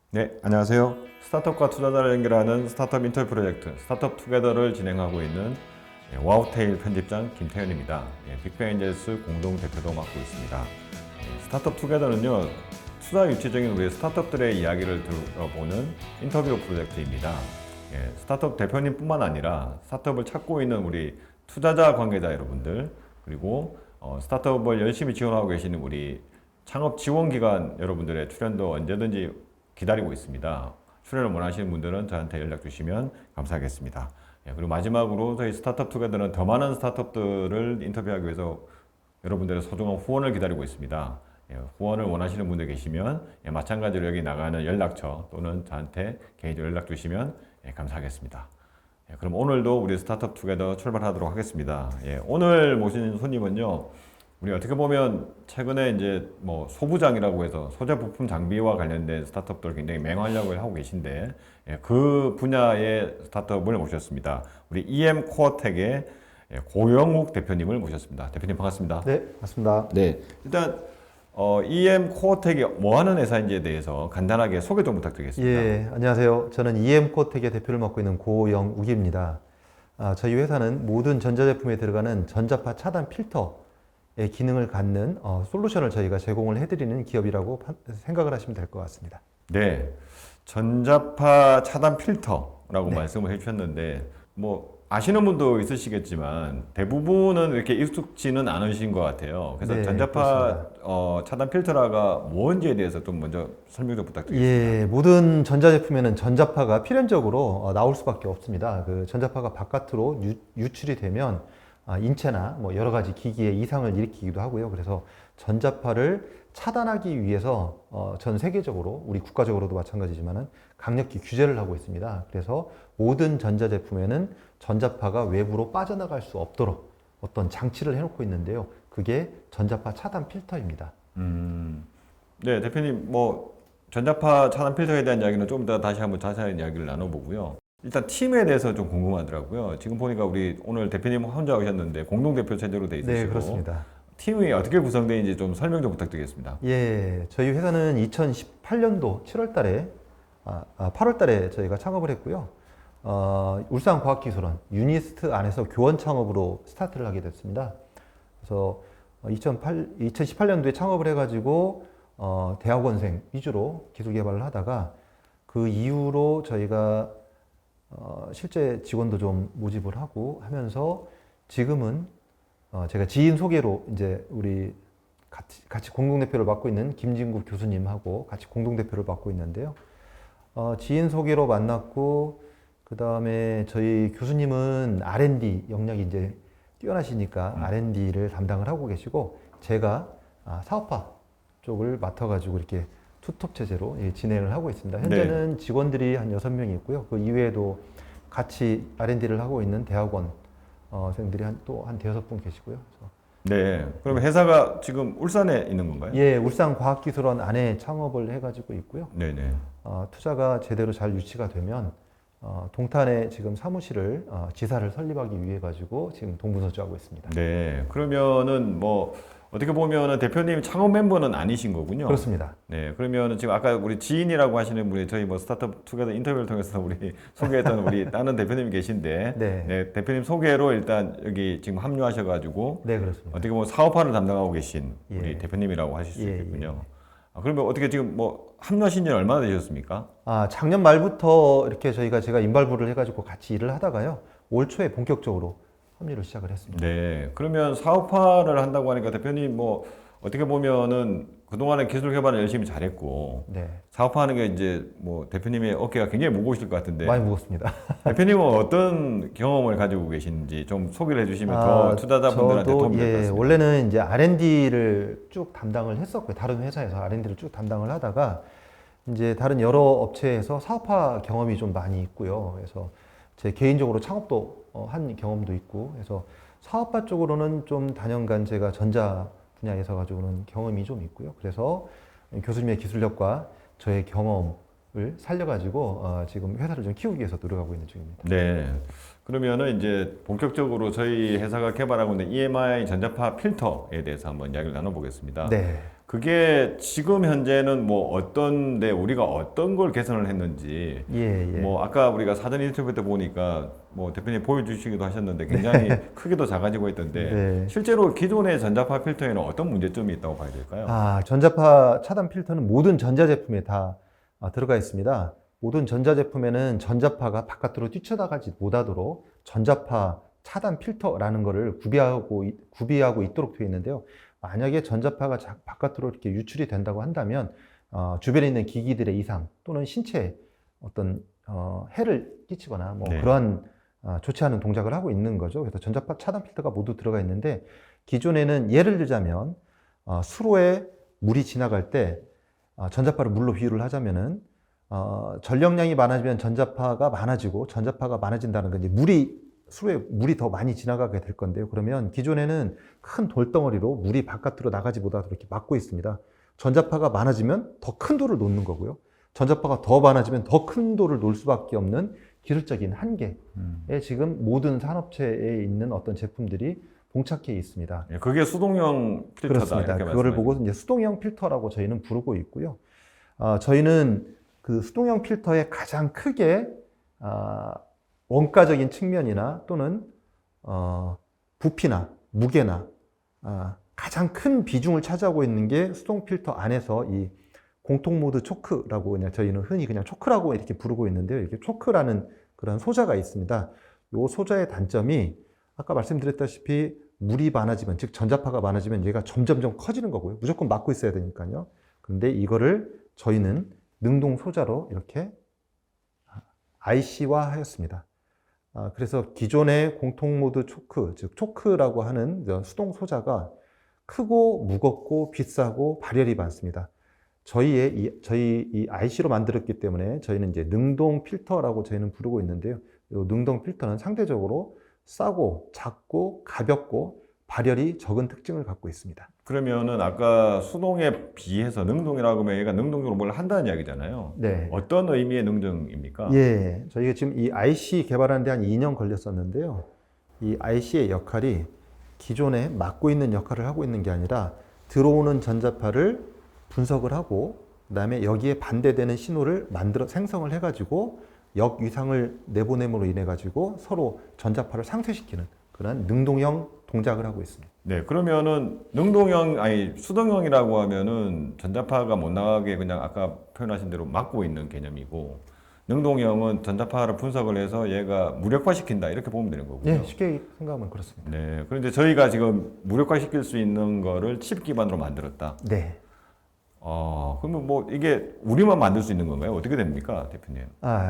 네, 안녕하세요. 스타트업과 투자자를 연결하는 스타트업 인터뷰 프로젝트 스타트업 투게더를 진행하고 있는 와우테일 편집장 김태현입니다. 빅뱅엔젤스 공동 대표도 맡고 있습니다. 스타트업 투게더는요, 투자 유치적인 우리 스타트업들의 이야기를 들어보는 인터뷰 프로젝트입니다. 스타트업 대표님뿐만 아니라 스타트업을 찾고 있는 우리 투자자 관계자 여러분들, 그리고 스타트업을 열심히 지원하고 계시는 우리 창업 지원 기관 여러분들의 출연도 언제든지 기다리고 있습니다. 출연을 원하시는 분들은 저한테 연락 주시면 감사하겠습니다. 그리고 마지막으로 저희 스타트업 투게더는 더 많은 스타트업들을 인터뷰하기 위해서 여러분들의 소중한 후원을 기다리고 있습니다. 후원을 원하시는 분들 계시면 마찬가지로 여기 나가는 연락처 또는 저한테 개인적으로 연락 주시면 감사하겠습니다. 그럼 오늘도 우리 스타트업 투게더 출발하도록 하겠습니다. 오늘 모신 손님은요, 우리 어떻게 보면 최근에 이제 뭐 소부장이라고 해서 소재 부품 장비와 관련된 스타트업들 굉장히 맹활약을 하고 계신데, 그 분야의 스타트업을 모셨습니다. 우리 EM 코어텍의 고영욱 대표님을 모셨습니다. 대표님 반갑습니다. 네, 맞습니다. 네, 일단 EM 코어텍이 뭐 하는 회사인지에 대해서 간단하게 소개 좀 부탁드리겠습니다. 예, 안녕하세요. 저는 EM코텍의 대표를 맡고 있는 고영욱입니다. 저희 회사는 모든 전자제품에 들어가는 전자파 차단 필터의 기능을 갖는 솔루션을 저희가 제공을 해드리는 기업이라고 생각을 하시면 될 것 같습니다. 네, 전자파 차단 필터라고 네. 말씀을 해주셨는데, 뭐 아시는 분도 있으시겠지만 대부분은 이렇게 익숙지는 않으신 것 같아요. 그래서 네, 전자파 차단 필터가 뭔지에 대해서 좀 먼저 설명 좀 부탁드리겠습니다. 예, 모든 전자제품에는 전자파가 필연적으로 나올 수밖에 없습니다. 그 전자파가 바깥으로 유출이 되면 인체나 뭐 여러 가지 기기에 이상을 일으키기도 하고요. 그래서 전자파를 차단하기 위해서 전 세계적으로, 우리 국가적으로도 마찬가지지만은 강력히 규제를 하고 있습니다. 그래서 모든 전자제품에는 전자파가 외부로 빠져나갈 수 없도록 어떤 장치를 해놓고 있는데요. 그게 전자파 차단 필터입니다. 네, 대표님 뭐 전자파 차단 필터에 대한 이야기는 좀 더 다시 한번 자세한 이야기를 나눠보고요. 일단 팀에 대해서 좀 궁금하더라고요. 지금 보니까 우리 오늘 대표님 혼자 오셨는데 공동 대표 체제로 돼 있으시고, 네, 그렇습니다. 팀이 어떻게 구성되는지 좀 설명 좀 부탁드리겠습니다. 예, 저희 회사는 2018년도 7월 달에, 8월 달에 저희가 창업을 했고요. 울산과학기술원 유니스트 안에서 교원 창업으로 스타트를 하게 됐습니다. 그래서 2018년도에 창업을 해가지고 대학원생 위주로 기술 개발을 하다가 그 이후로 저희가 실제 직원도 좀 모집을 하고 하면서 지금은 제가 지인 소개로 이제 우리 같이 공동대표를 맡고 있는 김진국 교수님하고 같이 공동대표를 맡고 있는데요. 지인 소개로 만났고, 그 다음에 저희 교수님은 R&D 역량이 이제 뛰어나시니까 R&D를 담당을 하고 계시고, 제가 사업화 쪽을 맡아가지고 이렇게 투톱 체제로 진행을 하고 있습니다. 현재는 직원들이 한 6명이 있고요. 그 이외에도 같이 R&D를 하고 있는 대학원 생들이 또 한 대여섯 분 계시고요. 네, 그럼 회사가 지금 울산에 있는 건가요? 예, 울산과학기술원 안에 창업을 해가지고 있고요. 네네. 투자가 제대로 잘 유치가 되면 동탄에 지금 사무실을 지사를 설립하기 위해 가지고 지금 동분서주하고 있습니다. 네, 그러면은 뭐 어떻게 보면은 대표님 창업 멤버는 아니신 거군요. 그렇습니다. 네, 그러면은 지금 아까 우리 지인이라고 하시는 분이 저희 뭐 스타트업 투게더 인터뷰를 통해서 우리 소개했던 우리 다른 대표님이 계신데, 네. 네, 대표님 소개로 일단 여기 지금 합류하셔가지고 네, 그렇습니다. 어떻게 보면 사업화를 담당하고 계신 예. 우리 대표님이라고 하실 수 예, 있겠군요. 그러면 어떻게 지금 뭐 합류하신 지 얼마나 되셨습니까? 작년 말부터 이렇게 제가 인발부를 해가지고 같이 일을 하다가요. 올 초에 본격적으로 합류를 시작을 했습니다. 네, 그러면 사업화를 한다고 하니까 대표님 뭐 어떻게 보면은 그동안에 기술 개발을 열심히 잘했고 네. 사업화하는 게 이제 뭐 대표님의 어깨가 굉장히 무거우실 것 같은데 많이 무겁습니다. 대표님은 어떤 경험을 가지고 계신지 좀 소개를 해주시면 더 투자자분들한테 저도 도움이 될 것 같습니다. 원래는 이제 R&D를 쭉 담당을 했었고요. 다른 회사에서 R&D를 쭉 담당을 하다가 이제 다른 여러 업체에서 사업화 경험이 좀 많이 있고요. 그래서 제 개인적으로 창업도 한 경험도 있고, 그래서 사업화 쪽으로는 좀 단연간 제가 전자 분야에서 가지고는 경험이 좀 있고요. 그래서 교수님의 기술력과 저의 경험을 살려가지고 지금 회사를 좀 키우기 위해서 노력하고 있는 중입니다. 네. 그러면은 이제 본격적으로 저희 회사가 개발하고 있는 EMI 전자파 필터에 대해서 한번 이야기를 나눠보겠습니다. 네. 그게 지금 현재는 뭐 어떤데 우리가 어떤 걸 개선을 했는지 예, 예. 뭐 아까 우리가 사전 인터뷰 때 보니까 뭐 대표님 보여주시기도 하셨는데 굉장히 크기도 작아지고 있던데 네. 실제로 기존의 전자파 필터에는 어떤 문제점이 있다고 봐야 될까요? 전자파 차단 필터는 모든 전자제품에 다 들어가 있습니다. 모든 전자제품에는 전자파가 바깥으로 뛰쳐나가지 못하도록 전자파 차단 필터라는 것을 구비하고 있도록 되어 있는데요. 만약에 전자파가 바깥으로 이렇게 유출이 된다고 한다면 주변에 있는 기기들의 이상 또는 신체에 어떤 해를 끼치거나 뭐 네. 그러한 좋지 않은 동작을 하고 있는 거죠. 그래서 전자파 차단 필터가 모두 들어가 있는데 기존에는 예를 들자면 수로에 물이 지나갈 때 전자파를 물로 비유를 하자면은 전력량이 많아지면 전자파가 많아지고 전자파가 많아진다는 건 이제 수로에 물이 더 많이 지나가게 될 건데요. 그러면 기존에는 큰 돌덩어리로 물이 바깥으로 나가지 못하도록 이렇게 막고 있습니다. 전자파가 많아지면 더 큰 돌을 놓는 거고요. 전자파가 더 많아지면 더 큰 돌을 놓을 수밖에 없는 기술적인 한계에 지금 모든 산업체에 있는 어떤 제품들이 봉착해 있습니다. 예, 그게 수동형 필터다. 그렇습니다. 이렇게 그거를 말씀하시죠. 보고 이제 수동형 필터라고 저희는 부르고 있고요. 저희는 그 수동형 필터에 가장 크게 원가적인 측면이나 또는 부피나 무게나 가장 큰 비중을 차지하고 있는 게 수동 필터 안에서 이 공통 모드 초크라고 그냥 저희는 흔히 그냥 초크라고 이렇게 부르고 있는데요. 이렇게 초크라는 그런 소자가 있습니다. 이 소자의 단점이 아까 말씀드렸다시피 물이 많아지면, 즉 전자파가 많아지면 얘가 점점점 커지는 거고요. 무조건 막고 있어야 되니까요. 그런데 이거를 저희는 능동 소자로 이렇게 IC화 하였습니다. 그래서 기존의 공통 모드 초크, 즉 초크라고 하는 수동 소자가 크고 무겁고 비싸고 발열이 많습니다. 저희 이 IC로 만들었기 때문에 저희는 이제 능동 필터라고 저희는 부르고 있는데요. 이 능동 필터는 상대적으로 싸고 작고 가볍고 발열이 적은 특징을 갖고 있습니다. 그러면은 아까 수동에 비해서 능동이라고 하면 얘가 능동적으로 뭘 한다는 이야기잖아요. 네. 어떤 의미의 능동입니까? 예. 저희가 지금 이 IC 개발하는 데 한 2년 걸렸었는데요. 이 IC의 역할이 기존에 막고 있는 역할을 하고 있는 게 아니라 들어오는 전자파를 분석을 하고 그다음에 여기에 반대되는 신호를 생성을 해가지고 역위상을 내보냄으로 인해 가지고 서로 전자파를 상쇄시키는 그런 능동형 동작을 하고 있습니다. 네, 그러면은 수동형이라고 하면은 전자파가 못 나가게 그냥 아까 표현하신 대로 막고 있는 개념이고 능동형은 전자파를 분석을 해서 얘가 무력화시킨다 이렇게 보면 되는 거고요. 예, 쉽게 생각하면 그렇습니다. 네, 그런데 저희가 지금 무력화시킬 수 있는 거를 칩 기반으로 만들었다. 네. 그러면 뭐 이게 우리만 만들 수 있는 건가요? 어떻게 됩니까, 대표님?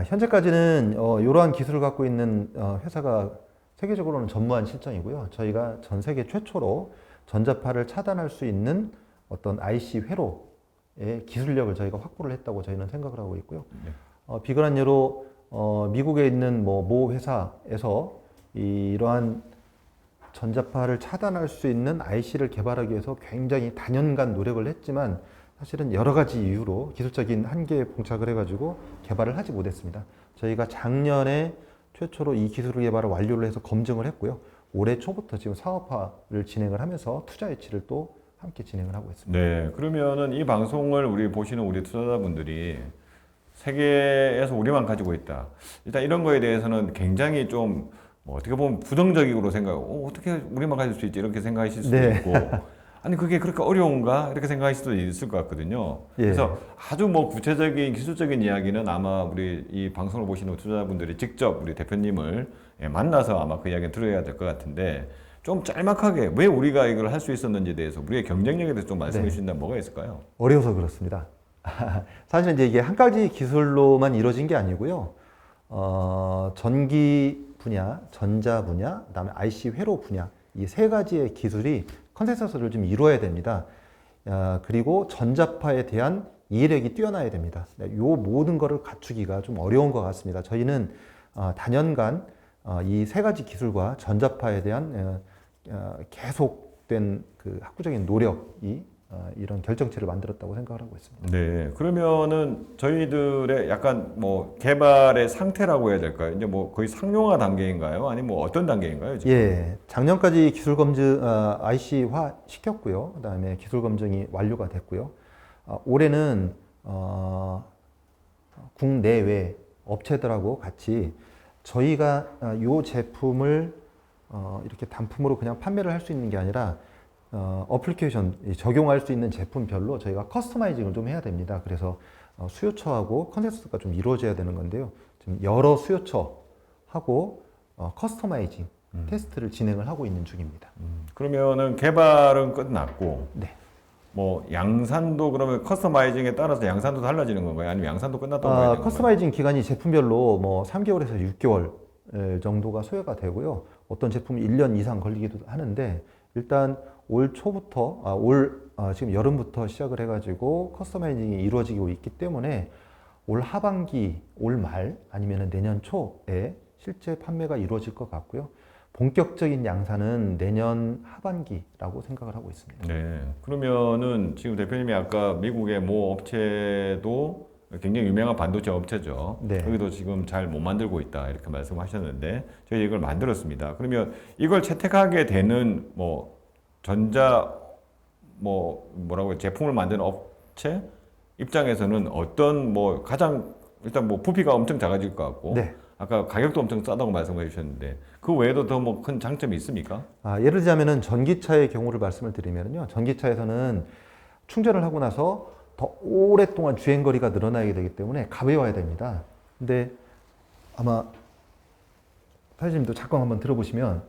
현재까지는 이러한 기술을 갖고 있는 회사가 세계적으로는 전무한 실정이고요. 저희가 전 세계 최초로 전자파를 차단할 수 있는 어떤 IC 회로의 기술력을 저희가 확보를 했다고 저희는 생각을 하고 있고요. 네. 비근한 예로 미국에 있는 모 회사에서 이러한 전자파를 차단할 수 있는 IC를 개발하기 위해서 굉장히 단연간 노력을 했지만 사실은 여러 가지 이유로 기술적인 한계에 봉착을 해가지고 개발을 하지 못했습니다. 저희가 작년에 최초로 이 기술 개발을 완료를 해서 검증을 했고요. 올해 초부터 지금 사업화를 진행을 하면서 투자 유치를 또 함께 진행을 하고 있습니다. 네, 그러면은 이 방송을 보시는 우리 투자자분들이 세계에서 우리만 가지고 있다. 일단 이런 거에 대해서는 굉장히 좀 어떻게 보면 부정적으로 어떻게 우리만 가질 수 있지 이렇게 생각하실 수도 네. 있고 아니 그게 그렇게 어려운가 이렇게 생각하실 수도 있을 것 같거든요. 예. 그래서 아주 구체적인 기술적인 이야기는 아마 우리 이 방송을 보시는 투자자분들이 직접 우리 대표님을 만나서 아마 그 이야기를 들어야 될 것 같은데 좀 짤막하게 왜 우리가 이걸 할 수 있었는지에 대해서 우리의 경쟁력에 대해서 좀 말씀해 주신다면 뭐가 있을까요? 어려워서 그렇습니다. 사실은 이제 이게 한 가지 기술로만 이루어진 게 아니고요. 전기 분야, 전자 분야, 그다음에 IC 회로 분야 이 세 가지의 기술이 컨센서스를 좀 이루어야 됩니다. 그리고 전자파에 대한 이해력이 뛰어나야 됩니다. 이 모든 거를 갖추기가 좀 어려운 것 같습니다. 저희는 단연간 이 세 가지 기술과 전자파에 대한 계속된 그 학구적인 노력이 이런 결정체를 만들었다고 생각을 하고 있습니다. 네. 그러면은 저희들의 약간 뭐 개발의 상태라고 해야 될까요? 이제 뭐 거의 상용화 단계인가요? 아니면 뭐 어떤 단계인가요, 지금? 예, 작년까지 기술 검증 IC화 시켰고요. 그다음에 기술 검증이 완료가 됐고요. 올해는 국내외 업체들하고 같이 저희가 이 제품을 이렇게 단품으로 그냥 판매를 할 수 있는 게 아니라 어플리케이션 적용할 수 있는 제품별로 저희가 커스터마이징을 좀 해야 됩니다. 그래서 수요처하고 컨센서스가 좀 이루어져야 되는 건데요. 지금 여러 수요처하고 커스터마이징 테스트를 진행을 하고 있는 중입니다. 그러면은 개발은 끝났고, 네. 뭐 양산도 그러면 커스터마이징에 따라서 양산도 달라지는 건가요? 아니면 양산도 끝났다고 봐야 되는 건가요? 커스터마이징 기간이 제품별로 뭐 3개월에서 6개월 정도가 소요가 되고요. 어떤 제품이 1년 이상 걸리기도 하는데 일단 올 초부터 지금 여름부터 시작을 해가지고 커스터마이징이 이루어지고 있기 때문에 올 하반기, 올 말 아니면 내년 초에 실제 판매가 이루어질 것 같고요. 본격적인 양산은 내년 하반기라고 생각을 하고 있습니다. 네. 그러면은 지금 대표님이 아까 미국의 모 업체도 굉장히 유명한 반도체 업체죠. 네. 여기도 지금 잘 못 만들고 있다 이렇게 말씀하셨는데 저희 이걸 만들었습니다. 그러면 이걸 채택하게 되는 뭐 전자 뭐라고 제품을 만드는 업체 입장에서는 어떤 뭐 가장 일단 뭐 부피가 엄청 작아질 것 같고 네. 아까 가격도 엄청 싸다고 말씀해 주셨는데 그 외에도 더 뭐 큰 장점이 있습니까? 예를 들자면은 전기차의 경우를 말씀을 드리면요. 전기차에서는 충전을 하고 나서 더 오랫동안 주행 거리가 늘어나게 되기 때문에 가벼워야 됩니다. 근데 아마 사장님도 잠깐 한번 들어보시면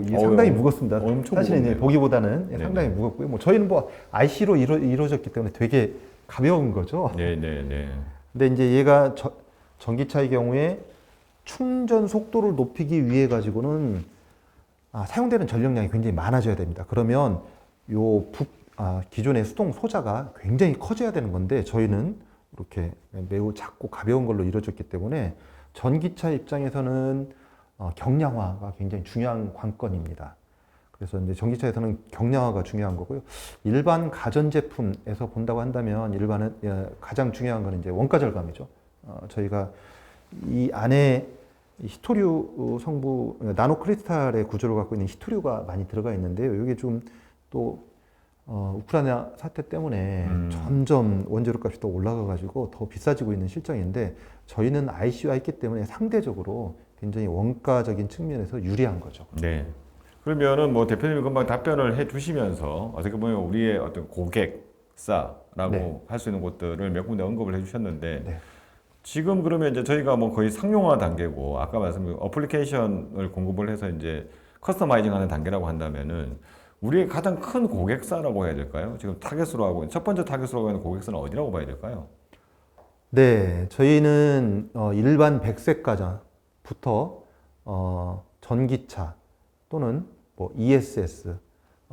이게 상당히 무겁습니다. 엄청 사실은 이제 무겁네요. 보기보다는 네네. 상당히 무겁고요. 뭐 저희는 뭐 IC로 이루어졌기 때문에 되게 가벼운 거죠. 네네네. 근데 이제 얘가 전기차의 경우에 충전 속도를 높이기 위해 가지고는 사용되는 전력량이 굉장히 많아져야 됩니다. 그러면 기존의 수동 소자가 굉장히 커져야 되는 건데 저희는 이렇게 매우 작고 가벼운 걸로 이루어졌기 때문에 전기차 입장에서는 경량화가 굉장히 중요한 관건입니다. 그래서 이제 전기차에서는 경량화가 중요한 거고요. 일반 가전제품에서 본다고 한다면 가장 중요한 거는 이제 원가 절감이죠. 저희가 이 안에 히토류 성부 나노 크리스탈의 구조를 갖고 있는 히토류가 많이 들어가 있는데요. 이게 좀 또 우크라이나 사태 때문에 점점 원재료 값이 더 올라가 가지고 더 비싸지고 있는 실정인데 저희는 IC가 있기 때문에 상대적으로 굉장히 원가적인 측면에서 유리한 거죠. 네. 그러면은 뭐 대표님이 금방 답변을 해 주시면서 어떻게 보면 우리의 어떤 고객사라고 네. 할 수 있는 곳들을 몇 군데 언급을 해 주셨는데 네. 지금 그러면 이제 저희가 뭐 거의 상용화 단계고 아까 말씀드린 어플리케이션을 공급을 해서 이제 커스터마이징 하는 단계라고 한다면은 우리의 가장 큰 고객사라고 해야 될까요? 지금 타겟으로 하고 첫 번째 타겟으로 하고 있는 고객사는 어디라고 봐야 될까요? 네, 저희는 일반 백색 가전부터 전기차 또는 뭐 ESS,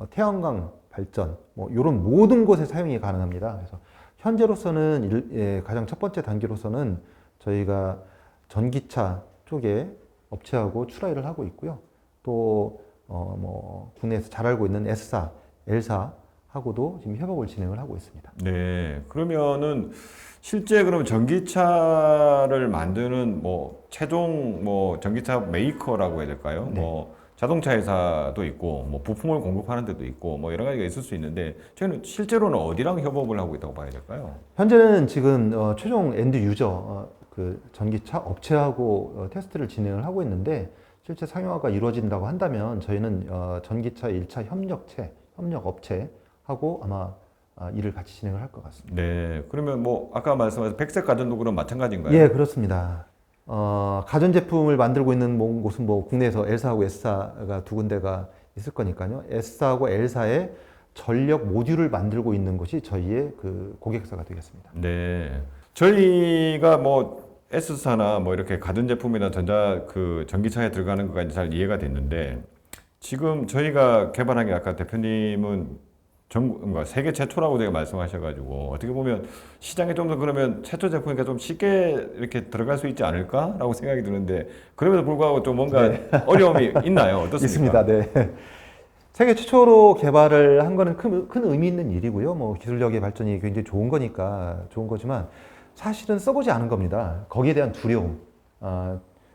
태양광 발전 뭐 이런 모든 곳에 사용이 가능합니다. 그래서 현재로서는 가장 첫 번째 단계로서는 저희가 전기차 쪽에 업체하고 출하를 하고 있고요. 또 뭐 국내에서 잘 알고 있는 S사, L사하고도 지금 협업을 진행을 하고 있습니다. 네. 그러면은 실제 그럼 전기차를 만드는 뭐 최종 뭐 전기차 메이커라고 해야 될까요? 네. 뭐 자동차 회사도 있고 뭐 부품을 공급하는 데도 있고 뭐 여러 가지가 있을 수 있는데 저희는 실제로는 어디랑 협업을 하고 있다고 봐야 될까요? 현재는 지금 최종 엔드 유저 그 전기차 업체하고 테스트를 진행을 하고 있는데 실제 상용화가 이루어진다고 한다면 저희는 전기차 1차 협력업체하고 아마 일을 같이 진행을 할 것 같습니다. 네. 그러면 뭐 아까 말씀하신 백색 가전도 그럼 마찬가지인가요? 예, 그렇습니다. 가전제품을 만들고 있는 곳은 뭐 국내에서 L사하고 S사가 두 군데가 있을 거니까요. S사하고 L사의 전력 모듈을 만들고 있는 것이 저희의 그 고객사가 되겠습니다. 네. 저희가 뭐 S사나 뭐 이렇게 가전제품이나 전기차에 들어가는 것까지 잘 이해가 됐는데 지금 저희가 개발한 게 아까 대표님은 그러니까 세계 최초라고 되게 말씀하셔가지고 어떻게 보면 시장에 좀 더 그러면 최초 제품이니까 좀 쉽게 이렇게 들어갈 수 있지 않을까라고 생각이 드는데 그럼에도 불구하고 좀 뭔가 어려움이 있나요? 어떻습니까? 있습니다. 네. 세계 최초로 개발을 한 거는 큰 의미 있는 일이고요. 뭐 기술력의 발전이 굉장히 좋은 거니까 좋은 거지만 사실은 써보지 않은 겁니다. 거기에 대한 두려움,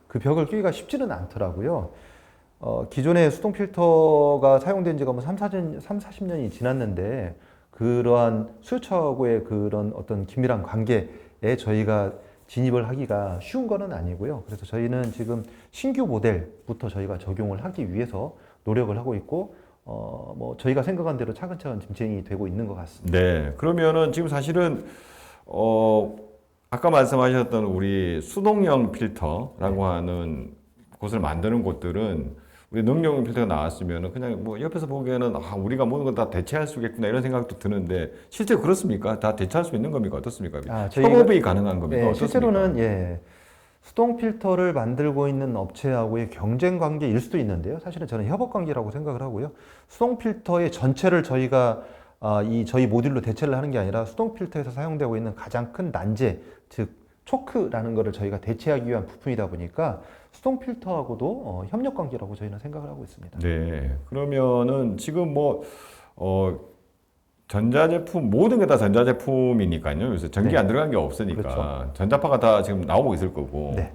그 벽을 끼기가 쉽지는 않더라고요. 기존의 수동 필터가 사용된 지가 뭐 40년이 지났는데 그러한 수요처하고의 그런 어떤 긴밀한 관계에 저희가 진입을 하기가 쉬운 거는 아니고요. 그래서 저희는 지금 신규 모델부터 저희가 적용을 하기 위해서 노력을 하고 있고, 뭐 저희가 생각한 대로 차근차근 진행이 되고 있는 것 같습니다. 네, 그러면은 지금 사실은 아까 말씀하셨던 우리 수동형 필터라고 하는 곳을 만드는 곳들은 우리 능력용 필터가 나왔으면은 그냥 뭐 옆에서 보기에는 우리가 모든 걸 다 대체할 수 있겠구나 이런 생각도 드는데 실제 그렇습니까? 다 대체할 수 있는 겁니까? 어떻습니까? 협업이 가능한 겁니까? 네, 어떻습니까? 실제로는 수동 필터를 만들고 있는 업체하고의 경쟁 관계일 수도 있는데요. 사실은 저는 협업 관계라고 생각을 하고요. 수동 필터의 전체를 저희가 저희 모듈로 대체를 하는 게 아니라 수동 필터에서 사용되고 있는 가장 큰 난제, 즉 초크라는 것을 저희가 대체하기 위한 부품이다 보니까 수동 필터하고도 협력 관계라고 저희는 생각을 하고 있습니다. 네, 그러면은 지금 전자제품 모든 게 다 전자제품이니까요. 요새 전기 네. 안 들어간 게 없으니까 그렇죠. 전자파가 다 지금 나오고 있을 거고. 네.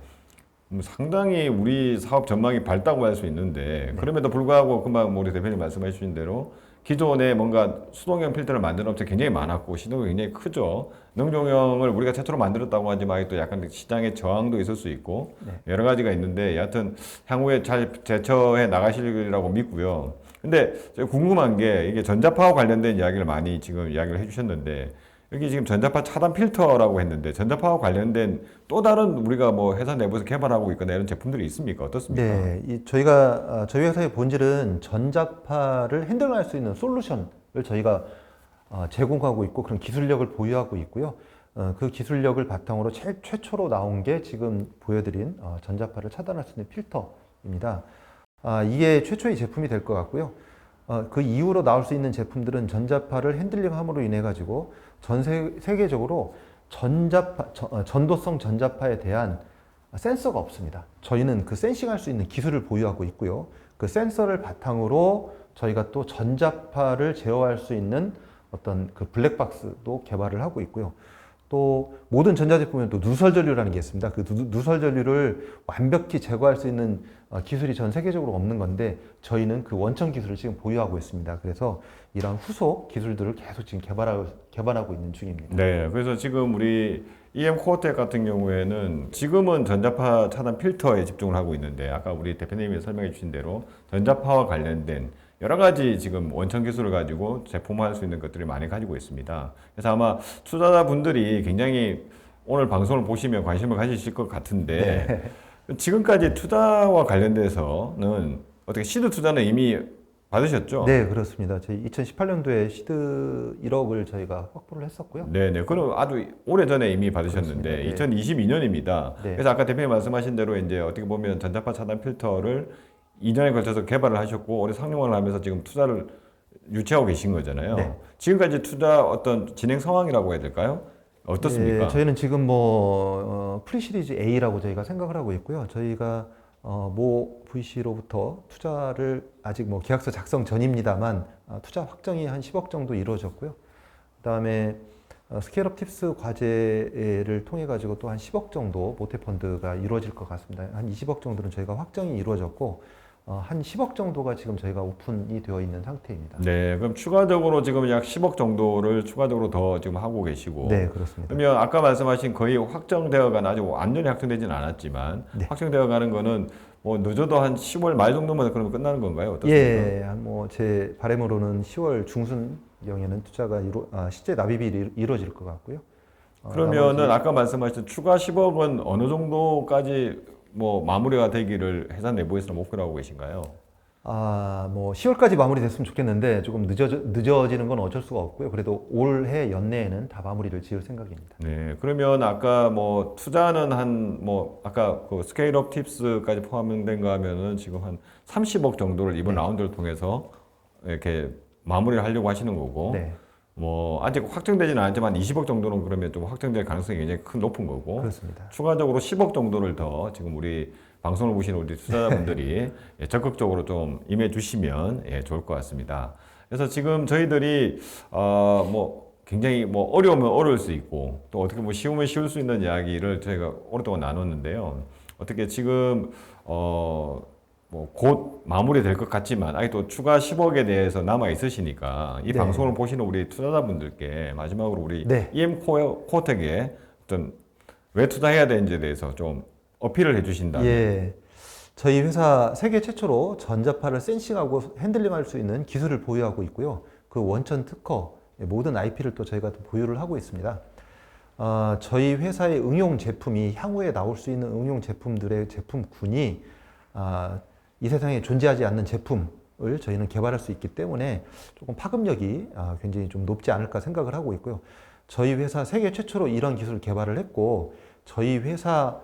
상당히 우리 사업 전망이 밝다고 할 수 있는데 그럼에도 불구하고 금방 우리 대표님 말씀해 주신 대로 기존에 뭔가 수동형 필터를 만드는 업체 굉장히 많았고 시도가 굉장히 크죠. 능동형을 우리가 최초로 만들었다고 하지만 또 약간 시장의 저항도 있을 수 있고 여러 가지가 있는데 여하튼 향후에 잘 대처해 나가시리라고 믿고요. 근데 제가 궁금한 게 이게 전자파와 관련된 이야기를 많이 지금 이야기를 해주셨는데 여기 지금 전자파 차단 필터라고 했는데 전자파와 관련된 또 다른 우리가 뭐 회사 내부에서 개발하고 있거나 이런 제품들이 있습니까? 어떻습니까? 네, 저희 회사의 본질은 전자파를 핸들할 수 있는 솔루션을 저희가 제공하고 있고 그런 기술력을 보유하고 있고요. 그 기술력을 바탕으로 최초로 나온 게 지금 보여드린 전자파를 차단할 수 있는 필터입니다. 이게 최초의 제품이 될 것 같고요. 그 이후로 나올 수 있는 제품들은 전자파를 핸들링함으로 인해 가지고 전 세계적으로 전도성 전자파에 대한 센서가 없습니다. 저희는 그 센싱할 수 있는 기술을 보유하고 있고요. 그 센서를 바탕으로 저희가 또 전자파를 제어할 수 있는 어떤 그 블랙박스도 개발을 하고 있고요. 또 모든 전자제품에는 또 누설 전류라는 게 있습니다. 그 누설 전류를 완벽히 제거할 수 있는 기술이 전 세계적으로 없는 건데 저희는 그 원천 기술을 지금 보유하고 있습니다. 그래서 이런 후속 기술들을 계속 지금 개발하고 있는 중입니다. 네, 그래서 지금 우리 EM 코어텍 같은 경우에는 지금은 전자파 차단 필터에 집중을 하고 있는데 아까 우리 대표님이 설명해 주신 대로 전자파와 관련된 여러 가지 지금 원천 기술을 가지고 제품화할 수 있는 것들이 많이 가지고 있습니다. 그래서 아마 투자자분들이 굉장히 오늘 방송을 보시면 관심을 가지실 것 같은데 지금까지 투자와 관련돼서는 어떻게 시드 투자는 이미 받으셨죠? 네, 그렇습니다. 저희 2018년도에 시드 1억을 저희가 확보를 했었고요. 네네. 그럼 아주 오래 전에 이미 받으셨는데 그렇습니다. 2022년입니다. 네. 그래서 아까 대표님 말씀하신 대로 이제 어떻게 보면 전자파 차단 필터를 2년에 걸쳐서 개발을 하셨고 올해 상용화를 하면서 지금 투자를 유치하고 계신 거잖아요. 네. 지금까지 투자 어떤 진행 상황이라고 해야 될까요? 어떻습니까? 네, 저희는 지금 프리시리즈 A라고 저희가 생각을 하고 있고요. 저희가 모 VC로부터 투자를 아직 계약서 작성 전입니다만 투자 확정이 한 10억 정도 이루어졌고요. 그다음에 스케일업 팁스 과제를 통해 가지고 또 한 10억 정도 모태 펀드가 이루어질 것 같습니다. 한 20억 정도는 저희가 확정이 이루어졌고 한 10억 정도가 지금 저희가 오픈이 되어 있는 상태입니다. 네, 그럼 추가적으로 지금 약 10억 정도를 추가적으로 더 지금 하고 계시고. 네, 그렇습니다. 그러면 아까 말씀하신 거의 확정되어가는 아직 완전히 확정되지는 않았지만 네. 확정되어가는 거는 뭐 늦어도 한 10월 말 정도면 그러면 끝나는 건가요? 어떻습니까? 예, 제 바람으로는 10월 중순경에는 투자가 실제 납입이 이루어질 것 같고요. 그러면은 아까 말씀하신 추가 10억은 어느 정도까지 뭐 마무리가 되기를 회사 내부에서 목표로 하고 계신가요? 10월까지 마무리됐으면 좋겠는데 조금 늦어지는 건 어쩔 수가 없고요. 그래도 올해 연내에는 다 마무리를 지을 생각입니다. 네, 그러면 아까 뭐 투자는 아까 그 스케일업 팁스까지 포함된 거 하면은 지금 한 30억 정도를 이번 라운드를 통해서 이렇게 마무리를 하려고 하시는 거고. 네. 뭐 아직 확정되지는 않았지만 20억 정도는 그러면 좀 확정될 가능성이 굉장히 높은 거고. 그렇습니다. 추가적으로 10억 정도를 더 지금 우리 방송을 보시는 우리 투자자분들이 예, 적극적으로 좀 임해 주시면 예, 좋을 것 같습니다. 그래서 지금 저희들이 뭐 굉장히 뭐 어려우면 어려울 수 있고 또 어떻게 뭐 쉬우면 쉬울 수 있는 이야기를 저희가 오랫동안 나눴는데요. 어떻게 지금 뭐 곧 마무리될 것 같지만 아직도 추가 10억에 대해서 남아 있으시니까 이 네. 방송을 보시는 우리 투자자분들께 마지막으로 우리 네. EM 코어텍에 어떤 왜 투자해야 되는지에 대해서 좀 어필을 해주신다면. 예. 저희 회사 세계 최초로 전자파를 센싱하고 핸들링할 수 있는 기술을 보유하고 있고요. 그 원천 특허 모든 IP를 또 저희가 또 보유를 하고 있습니다. 저희 회사의 응용 제품이 향후에 나올 수 있는 응용 제품들의 제품군이 이 세상에 존재하지 않는 제품을 저희는 개발할 수 있기 때문에 조금 파급력이 굉장히 좀 높지 않을까 생각을 하고 있고요. 저희 회사 세계 최초로 이런 기술을 개발을 했고 저희 회사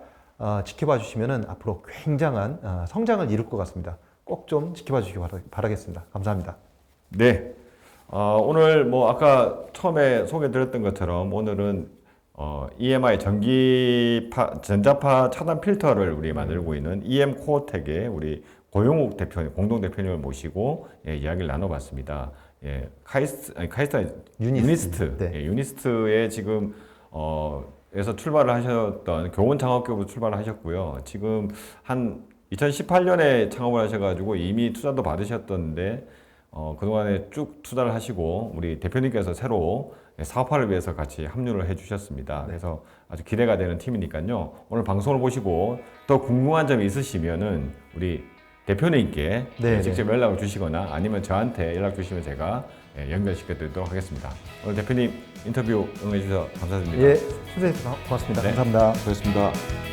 지켜봐 주시면은 앞으로 굉장한 성장을 이룰 것 같습니다. 꼭 좀 지켜봐 주시기 바라겠습니다. 감사합니다. 네. 오늘 뭐 아까 처음에 소개드렸던 것처럼 오늘은 EMI 전자파 차단 필터를 우리 만들고 있는 EM 코어텍의 우리 고용욱 대표, 공동 대표님을 모시고 예, 이야기를 나눠봤습니다. 예, 유니스트, 네. 예, 유니스트에 지금 에서 출발을 하셨던 교원 창업교부로 출발을 하셨고요. 지금 한 2018년에 창업을 하셔가지고 이미 투자도 받으셨던데 그동안에 쭉 투자를 하시고 우리 대표님께서 새로 사업화를 위해서 같이 합류를 해주셨습니다. 그래서 아주 기대가 되는 팀이니까요. 오늘 방송을 보시고 더 궁금한 점이 있으시면은 우리 대표님께 네, 직접 연락을 주시거나 아니면 저한테 연락 주시면 제가 연결시켜 드리도록 하겠습니다. 오늘 대표님 인터뷰 응해주셔서 감사드립니다. 예, 초대해 주셔서 고맙습니다. 네. 감사합니다. 수고하셨습니다.